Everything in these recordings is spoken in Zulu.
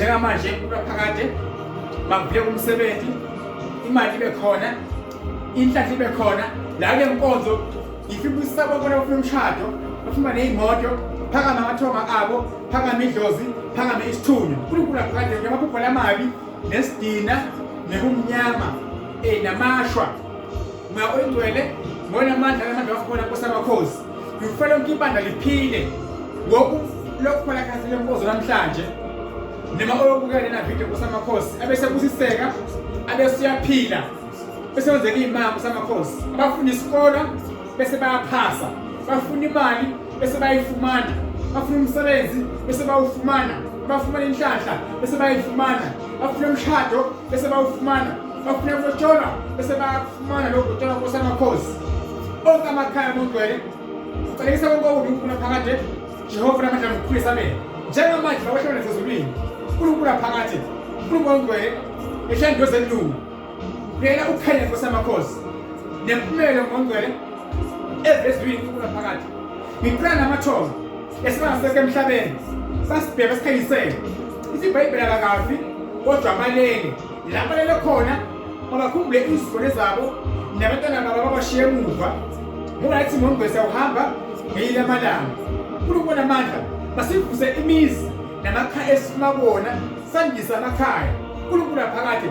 njengamanje phakade makuvule umsebenzi imali ibe khona inhlanhla ibe khona la ke inkonzo ifibusisa bona ufuna umshado ufuna nezimoto phakama amathonga abo phakama idlozi phakama isithunywa uNkulunkulu phakade ngamaphupho lamabi nesidina nebumnyama namashwa oyingcwele ngonamandla amandla wakhona kusamakhosi ngifela lonke ibandla liphile ngoku lokho phela kahle lenkonzo namhlanje noma oyobukela lena video kusamakhosi abese kusiseka abese uyaphila bese wenzeka imama kusamakhosi abafuna isikole bese bayaphasa bafuna imali bese bayifumana bafuna umsebenzi bese bawufumana bafuna inhlanhla bese bayifumana bafuna umshado bese bawufumana bafuna ukutshola bese bayafumana lokho kutshola kusamakhosi onke amakhaya mongcwele ucela bonke uNkulunkulu phakade Jehova namandla ngokukhulisa mina njengamanje babahlala ezulwini uNkulunkulu phakade uNkulunkulu ongcwele ehlandoze zelungu yena ukhanya kusamakhosi nempumelo ngongcwele ezizwini uNkulunkulu phakade ngicela namathonga esingaseke emhlabeni sasibheka sikhanyisele isiBhayibheli akafi kodwa abalele lapho lele khona abakhumbule izifone zabo nabantwana babo abashiye emuva ngoba yathi ngongcwele uhamba ngeyile amalanga uNkulunkulu amandla basivuse imizi namakhaya esimabona sandisa amakhaya uNkulunkulu phakade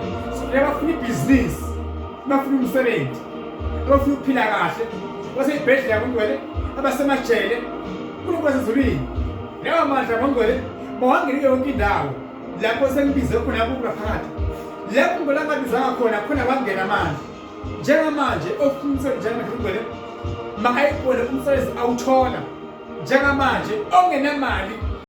labafuna ibhizinisi bafuna umsebenzi abafuna ukuphila kahle baseyibhedlela ngongcwele abasemajele uNkulunkulu ezulwini lawa mandla ngongcwele mawangene yonke indawo lapho sengibize khona uNkulunkulu phakade lapho ngolangabizanga khona wangena amandla njengamanje ofuna umsebenzi njengamanje makayibone umsebenzi awuthola njengamanje ongenamali